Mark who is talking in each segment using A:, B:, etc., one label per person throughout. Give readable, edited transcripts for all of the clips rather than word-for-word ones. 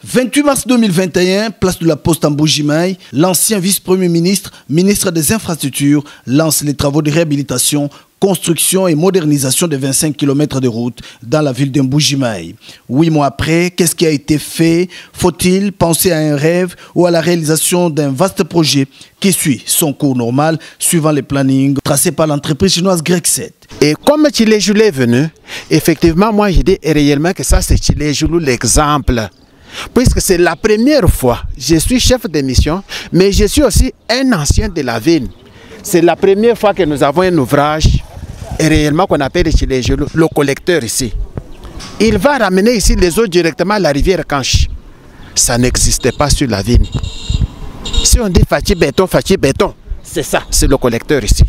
A: 28 mars 2021, place de la Poste en Mbuji-Mayi, l'ancien vice-premier ministre, ministre des Infrastructures, lance les travaux de réhabilitation, construction et modernisation de 25 km de route dans la ville de Mbuji-Mayi. 8 mois après, qu'est-ce qui a été fait? Faut-il penser à un rêve ou à la réalisation d'un vaste projet qui suit son cours normal, suivant les plannings tracés par l'entreprise chinoise Grexet?
B: Et comme Chile Joulou est venu, effectivement, moi je dis réellement que ça c'est Chile Joulou l'exemple. Puisque c'est la première fois, je suis chef de mission, mais je suis aussi un ancien de la ville. C'est la première fois que nous avons un ouvrage, réellement qu'on appelle Chile Joulou, le collecteur ici. Il va ramener ici les eaux directement à la rivière Kanchi. Ça n'existait pas sur la ville. Si on dit Fachi béton, c'est ça, c'est le collecteur ici.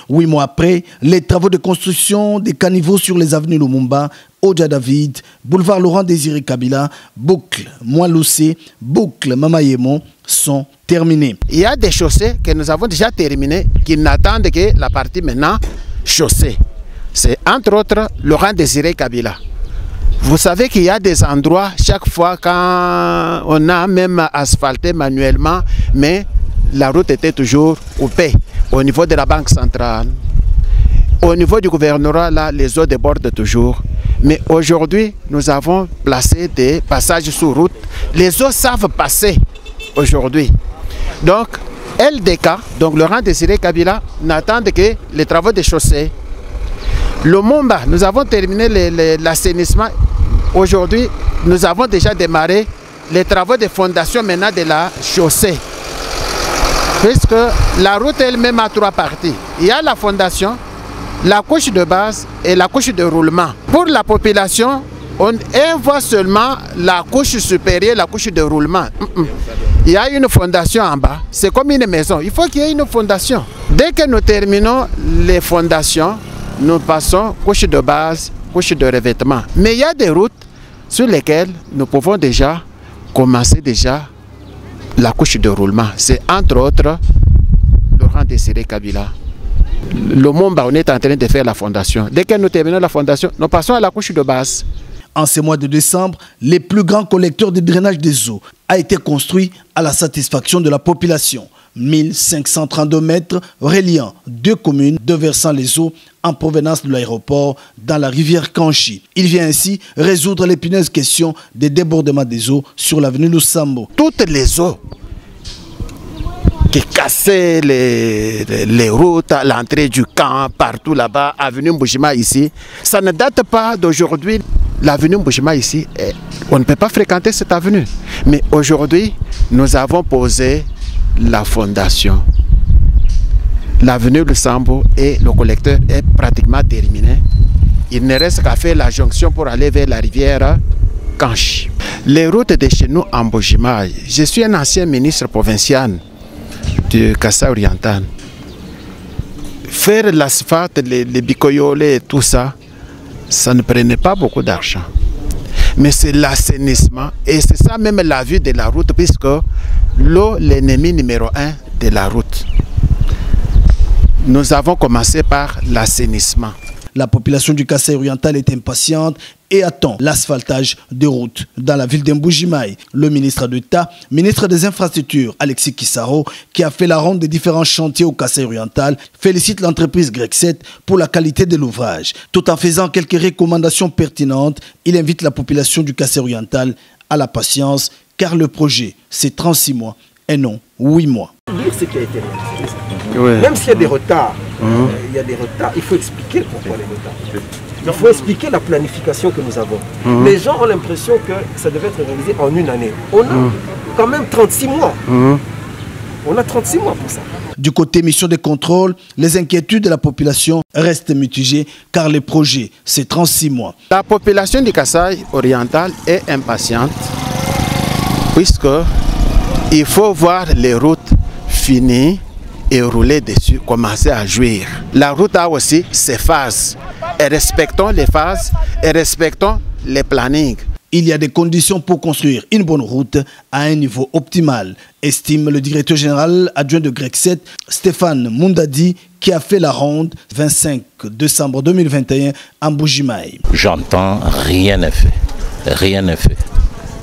A: 8 mois après, les travaux de construction des caniveaux sur les avenues Lumumba, Odia David, boulevard Laurent Désiré Kabila, boucle Moiloussé, boucle Mamayemo sont terminés.
B: Il y a des chaussées que nous avons déjà terminées qui n'attendent que la partie maintenant chaussée. C'est entre autres Laurent Désiré Kabila. Vous savez qu'il y a des endroits, chaque fois quand on a même asphalté manuellement, mais la route était toujours coupée. Au niveau de la Banque centrale, au niveau du gouvernorat, là, les eaux débordent toujours. Mais aujourd'hui, nous avons placé des passages sous route. Les eaux savent passer aujourd'hui. Donc, LDK, donc Laurent Désiré Kabila, n'attendent que les travaux de chaussée. Le Mumba, nous avons terminé l'assainissement. Aujourd'hui, nous avons déjà démarré les travaux de fondation maintenant de la chaussée. Puisque la route elle-même a 3 parties. Il y a la fondation, la couche de base et la couche de roulement. Pour la population, on voit seulement la couche supérieure, la couche de roulement. Il y a une fondation en bas, c'est comme une maison. Il faut qu'il y ait une fondation. Dès que nous terminons les fondations, nous passons couche de base, couche de revêtement. Mais il y a des routes sur lesquelles nous pouvons déjà commencer la couche de roulement. C'est entre autres Laurent Désiré Kabila. Le Mumba, on est en train de faire la fondation. Dès que nous terminons la fondation, nous passons à la couche de base.
A: En ce mois de décembre, le plus grand collecteur de drainage des eaux a été construit à la satisfaction de la population. 1532 mètres reliant 2 communes, 2 versant les eaux en provenance de l'aéroport dans la rivière Kanchi. Il vient ainsi résoudre l'épineuse question des débordements des eaux sur l'avenue Lusambo.
B: Toutes les eaux qui cassaient les routes à l'entrée du camp, partout là-bas, avenue Mbuji-Mayi ici, ça ne date pas d'aujourd'hui. L'avenue Mbuji-Mayi ici, on ne peut pas fréquenter cette avenue. Mais aujourd'hui, nous avons posé la fondation. L'avenue Lusambo et le collecteur est pratiquement terminé. Il ne reste qu'à faire la jonction pour aller vers la rivière Kanchi. Les routes de chez nous en Mbuji-Mayi, je suis un ancien ministre provincial du Kasaï oriental. Faire l'asphalte, les bicoyolés et tout ça, ça ne prenait pas beaucoup d'argent. Mais c'est l'assainissement et c'est ça même la vue de la route, puisque l'eau, l'ennemi numéro 1 de la route. Nous avons commencé par l'assainissement.
A: La population du Kasaï oriental est impatiente et attend l'asphaltage de routes dans la ville de Mbuji-Mayi. Le ministre d'État, ministre des Infrastructures, Alexis Kissaro, qui a fait la ronde des différents chantiers au Kasaï oriental, félicite l'entreprise Grexet pour la qualité de l'ouvrage. Tout en faisant quelques recommandations pertinentes, il invite la population du Kasaï oriental à la patience, car le projet, c'est 36 mois et non 8 mois.
C: Dire ce qui a été réalisé. Ouais. Même s'il y a des retards, il faut expliquer pourquoi les retards. Il faut expliquer la planification que nous avons. Les gens ont l'impression que ça devait être réalisé en 1 année. On a quand même 36 mois. On a 36 mois pour ça.
A: Du côté mission de contrôle, les inquiétudes de la population restent mitigées car le projet, c'est 36 mois.
B: La population du Kasaï oriental est impatiente puisque il faut voir les routes finies et rouler dessus, commencer à jouir. La route a aussi ses phases. Et respectons les phases et respectons les plannings.
A: Il y a des conditions pour construire une bonne route à un niveau optimal, estime le directeur général adjoint de Grexet, Stéphane Mundadi, qui a fait la ronde 25 décembre 2021 à Mbuji-Mayi.
D: J'entends, rien n'est fait. Rien n'est fait.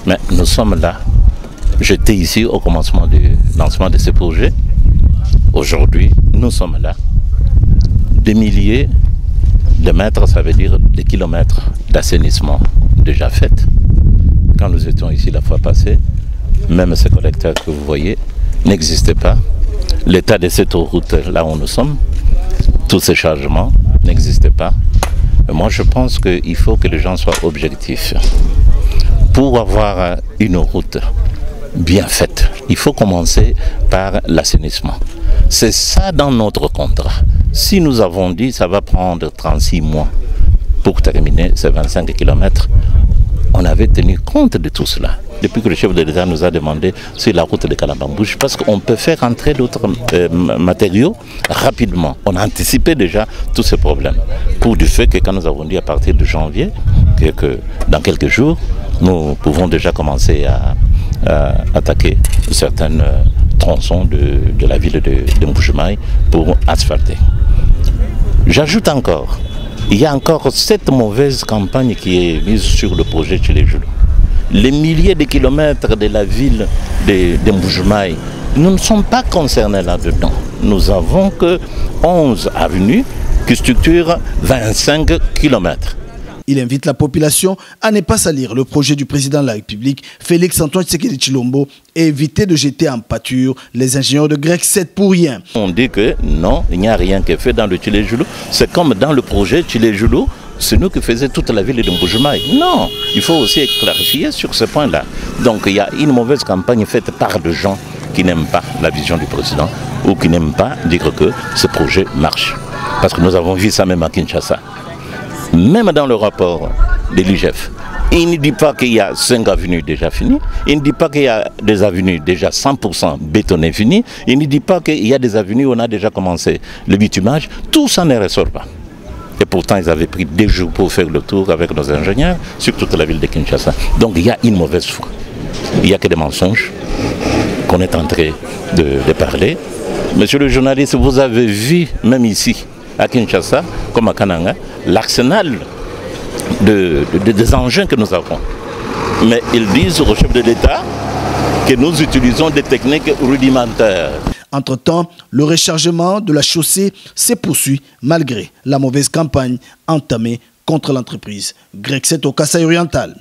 D: Mais nous sommes là. J'étais ici au commencement du lancement de ce projet. Aujourd'hui, nous sommes là. Des milliers de mètres, ça veut dire des kilomètres d'assainissement déjà faits. Quand nous étions ici la fois passée, même ces collecteurs que vous voyez n'existaient pas. L'état de cette route là où nous sommes, tous ces changements n'existaient pas. Et moi je pense qu'il faut que les gens soient objectifs. Pour avoir une route bien faite, il faut commencer par l'assainissement. C'est ça dans notre contrat. Si nous avons dit que ça va prendre 36 mois pour terminer ces 25 km, on avait tenu compte de tout cela. Depuis que le chef de l'État nous a demandé sur la route de Kalabambouche, parce qu'on peut faire entrer d'autres matériaux rapidement. On a anticipé déjà tous ces problèmes. Pour du fait que quand nous avons dit à partir de janvier, que dans quelques jours, nous pouvons déjà commencer à attaquer certaines tronçons de la ville de Mbujimayi pour asphalter. J'ajoute encore, il y a encore cette mauvaise campagne qui est mise sur le projet Tchilé-Joulou. Les milliers de kilomètres de la ville de Mbujimayi, nous ne sommes pas concernés là-dedans. Nous avons que 11 avenues qui structurent 25 kilomètres.
A: Il invite la population à ne pas salir le projet du président de la République, Félix-Antoine Tshisekedi Tshilombo, et éviter de jeter en pâture les ingénieurs de Grec 7 pour rien.
D: On dit que non, il n'y a rien qui est fait dans le Tchilé-Joulou. C'est comme dans le projet Tchilé-Joulou, c'est nous qui faisions toute la ville de Mbujimayi. Non, il faut aussi clarifier sur ce point-là. Donc il y a une mauvaise campagne faite par des gens qui n'aiment pas la vision du président ou qui n'aiment pas dire que ce projet marche. Parce que nous avons vu ça même à Kinshasa. Même dans le rapport de l'IGF, il ne dit pas qu'il y a 5 avenues déjà finies, il ne dit pas qu'il y a des avenues déjà 100% bétonnées finies, il ne dit pas qu'il y a des avenues où on a déjà commencé le bitumage, tout ça ne ressort pas. Et pourtant, ils avaient pris des jours pour faire le tour avec nos ingénieurs sur toute la ville de Kinshasa. Donc il y a une mauvaise foi. Il n'y a que des mensonges qu'on est en train de parler. Monsieur le journaliste, vous avez vu, même ici, à Kinshasa, comme à Kananga, l'arsenal des engins que nous avons. Mais ils disent au chef de l'État que nous utilisons des techniques rudimentaires.
A: Entre-temps, le rechargement de la chaussée s'est poursuivi malgré la mauvaise campagne entamée contre l'entreprise Grec 7 au Kasaï oriental.